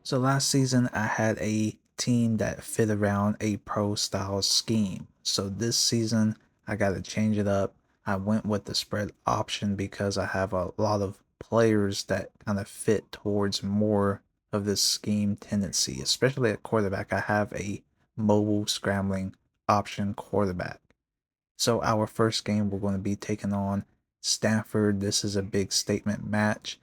So last season, I had a team that fit around a pro style scheme. So this season, I got to change it up. I went with the spread option because I have a lot of players that kind of fit towards more of this scheme tendency, especially at quarterback. I have a mobile scrambling option quarterback. So our first game, we're going to be taking on Stanford. This is a big statement match.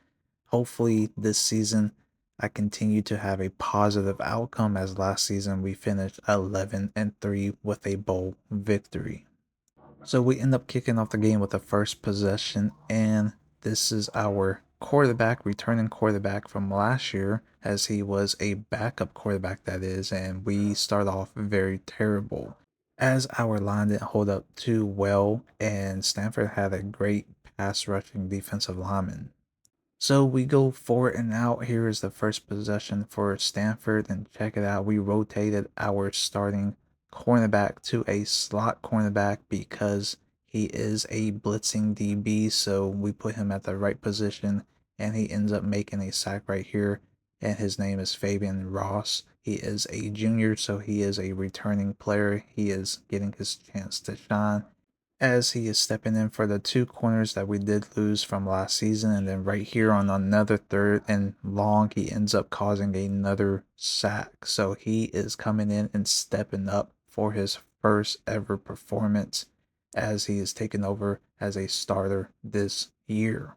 Hopefully this season I continue to have a positive outcome as last season we finished 11-3 with a bowl victory. So we end up kicking off the game with the first possession, and this is our quarterback, returning quarterback from last year, as he was a backup quarterback, that is, and we start off very terrible. As our line didn't hold up too well, and Stanford had a great pass rushing defensive lineman. So we go for it and out. Here is the first possession for Stanford, and check it out. We rotated our starting cornerback to a slot cornerback because he is a blitzing DB. So we put him at the right position, and he ends up making a sack right here. And his name is Fabian Ross. He is a junior, so he is a returning player. He is getting his chance to shine as he is stepping in for the two corners that we did lose from last season. And then right here on another third and long, he ends up causing another sack. So he is coming in and stepping up for his first ever performance as he is taking over as a starter this year.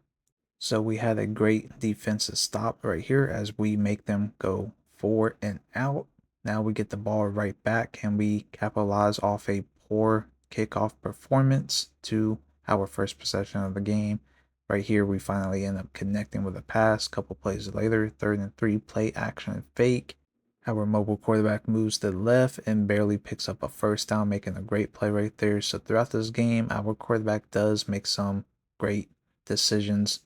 So we had a great defensive stop right here as we make them go 4 and out. Now we get the ball right back and we capitalize off a poor kickoff performance to our first possession of the game. Right here, we finally end up connecting with a pass. Couple plays later, 3rd and 3, play action fake. Our mobile quarterback moves to the left and barely picks up a first down, making a great play right there. So throughout this game, our quarterback does make some great decisions,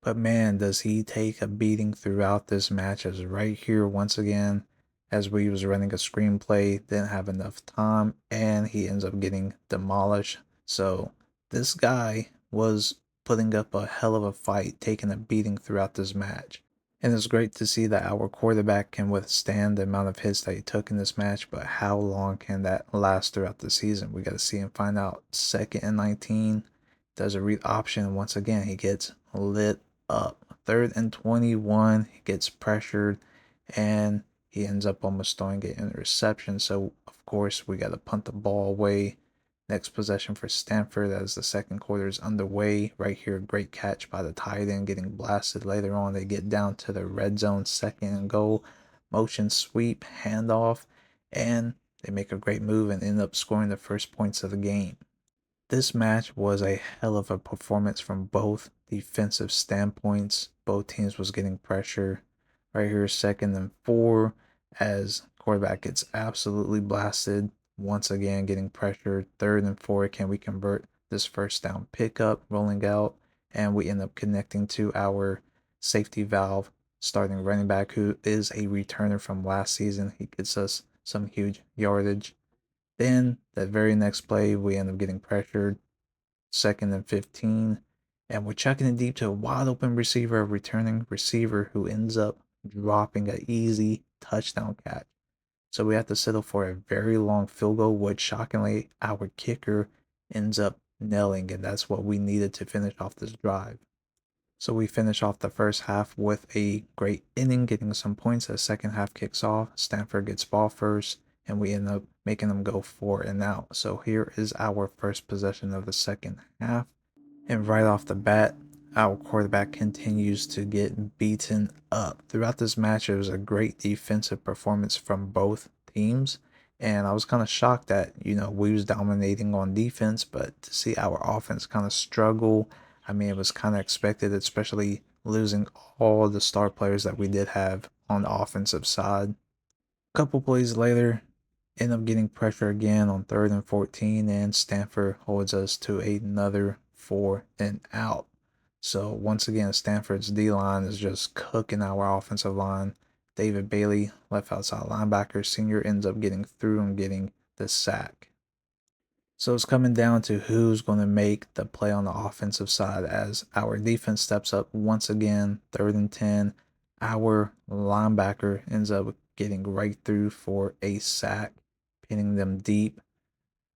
but man, does he take a beating throughout this match, as right here once again, as we was running a screenplay, didn't have enough time, and he ends up getting demolished. So this guy was putting up a hell of a fight, taking a beating throughout this match. And it's great to see that our quarterback can withstand the amount of hits that he took in this match, but how long can that last throughout the season? We got to see and find out. 2nd and 19, does a read option. Once again, he gets lit up. 3rd and 21, he gets pressured and he ends up almost throwing it interception. So, of course, we got to punt the ball away. Next possession for Stanford as the second quarter is underway. Right here, great catch by the tight end, getting blasted later on. They get down to the red zone, 2nd and goal. Motion sweep, handoff, and they make a great move and end up scoring the first points of the game. This match was a hell of a performance from both defensive standpoints. Both teams was getting pressure. Right here, 2nd and 4, as quarterback gets absolutely blasted. Once again, getting pressured. 3rd and 4, can we convert this first down pickup, rolling out, and we end up connecting to our safety valve starting running back, who is a returner from last season. He gets us some huge yardage. Then that very next play, we end up getting pressured, 2nd and 15, and we're chucking it deep to a wide open receiver, a returning receiver who ends up dropping an easy touchdown catch. So we have to settle for a very long field goal, which shockingly our kicker ends up nailing, and that's what we needed to finish off this drive. So we finish off the first half with a great inning, getting some points as second half kicks off. Stanford gets ball first, and we end up making them go 4 and out. So here is our first possession of the second half. And right off the bat, our quarterback continues to get beaten up. Throughout this match, it was a great defensive performance from both teams. And I was kind of shocked that, we was dominating on defense, but to see our offense kind of struggle, I mean, it was kind of expected, especially losing all the star players that we did have on the offensive side. A couple plays later, end up getting pressure again on 3rd and 14, and Stanford holds us to another 4 and out. So once again, Stanford's D line is just cooking our offensive line. David Bailey, left outside linebacker, senior, ends up getting through and getting the sack. So it's coming down to who's going to make the play on the offensive side as our defense steps up once again. 3rd and 10. Our linebacker ends up getting right through for a sack, pinning them deep.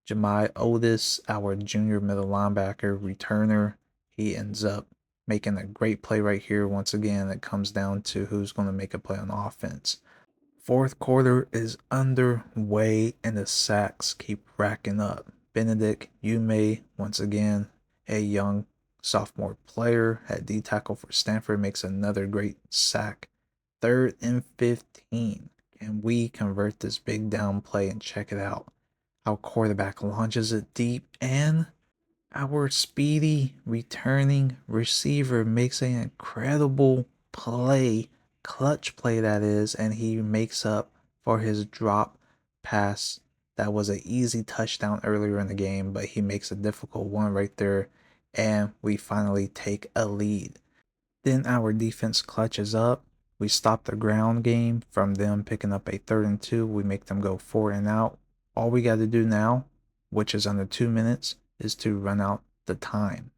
Jemai Otis, our junior middle linebacker returner, he ends up making a great play right here. Once again, it comes down to who's going to make a play on offense. Fourth quarter is underway and the sacks keep racking up. Benedict Ume, once again, a young sophomore player at D tackle for Stanford, makes another great sack. 3rd and 15. Can we convert this big down play and check it out? Our quarterback launches it deep and our speedy returning receiver makes an incredible play, clutch play that is, and he makes up for his drop pass. That was an easy touchdown earlier in the game, but he makes a difficult one right there, and we finally take a lead. Then our defense clutches up. We stop the ground game from them picking up a 3rd and 2. We make them go 4 and out. All we got to do now, which is under 2 minutes, is to run out the time.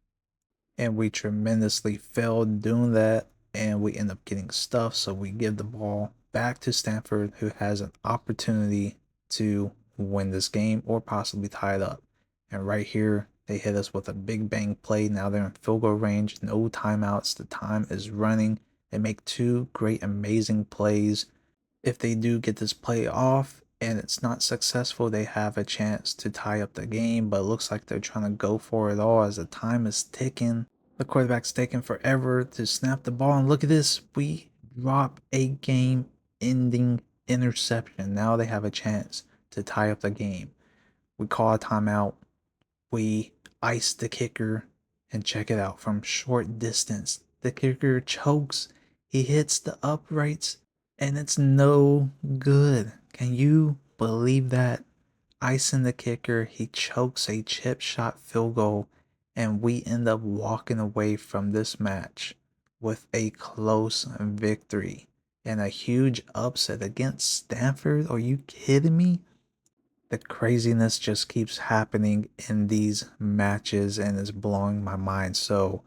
And we tremendously failed doing that, and we end up getting stuffed. So we give the ball back to Stanford, who has an opportunity to win this game or possibly tie it up. And right here, they hit us with a big bang play. Now they're in field goal range, no timeouts. The time is running. They make 2 great, amazing plays. If they do get this play off and it's not successful, they have a chance to tie up the game, but it looks like they're trying to go for it all as the time is ticking. The quarterback's taking forever to snap the ball, and look at this. We drop a game ending interception. Now they have a chance to tie up the game. We call a timeout. We ice the kicker and check it out from short distance. The kicker chokes. He hits the uprights and it's no good. Can you believe that? Icing the kicker, he chokes a chip shot field goal, and we end up walking away from this match with a close victory and a huge upset against Stanford. Are you kidding me? The craziness just keeps happening in these matches and it's blowing my mind. So,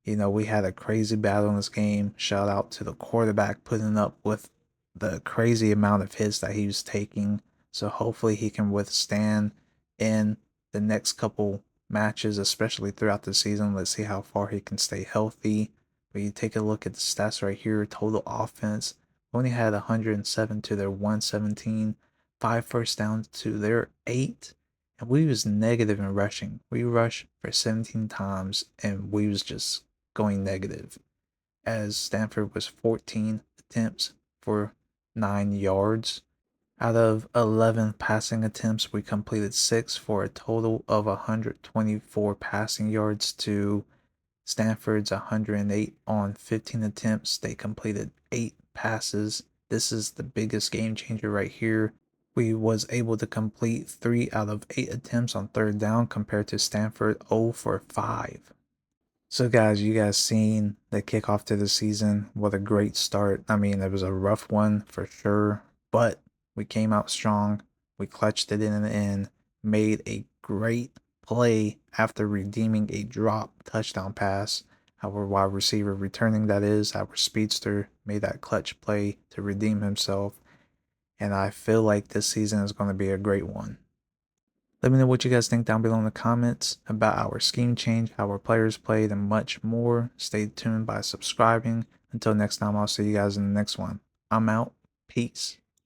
we had a crazy battle in this game. Shout out to the quarterback putting up with the crazy amount of hits that he was taking. So hopefully he can withstand in the next couple matches, especially throughout the season. Let's see how far he can stay healthy. But you take a look at the stats right here. Total offense, we only had 107 to their 117, 5 first downs to their 8. And we was negative in rushing. We rushed for 17 times and we was just going negative, as Stanford was 14 attempts for 9 yards. Out of 11 passing attempts, we completed 6 for a total of 124 passing yards to Stanford's 108 on 15 attempts. They completed 8 passes. This is the biggest game changer right here. We was able to complete 3 out of 8 attempts on 3rd down compared to Stanford 0 for 5. So guys, you guys seen the kickoff to the season. What a great start. I mean, it was a rough one for sure, but we came out strong. We clutched it in the end, made a great play after redeeming a drop touchdown pass. Our wide receiver returning, that is, our speedster, made that clutch play to redeem himself. And I feel like this season is going to be a great one. Let me know what you guys think down below in the comments about our scheme change, how our players played, and much more. Stay tuned by subscribing. Until next time, I'll see you guys in the next one. I'm out. Peace.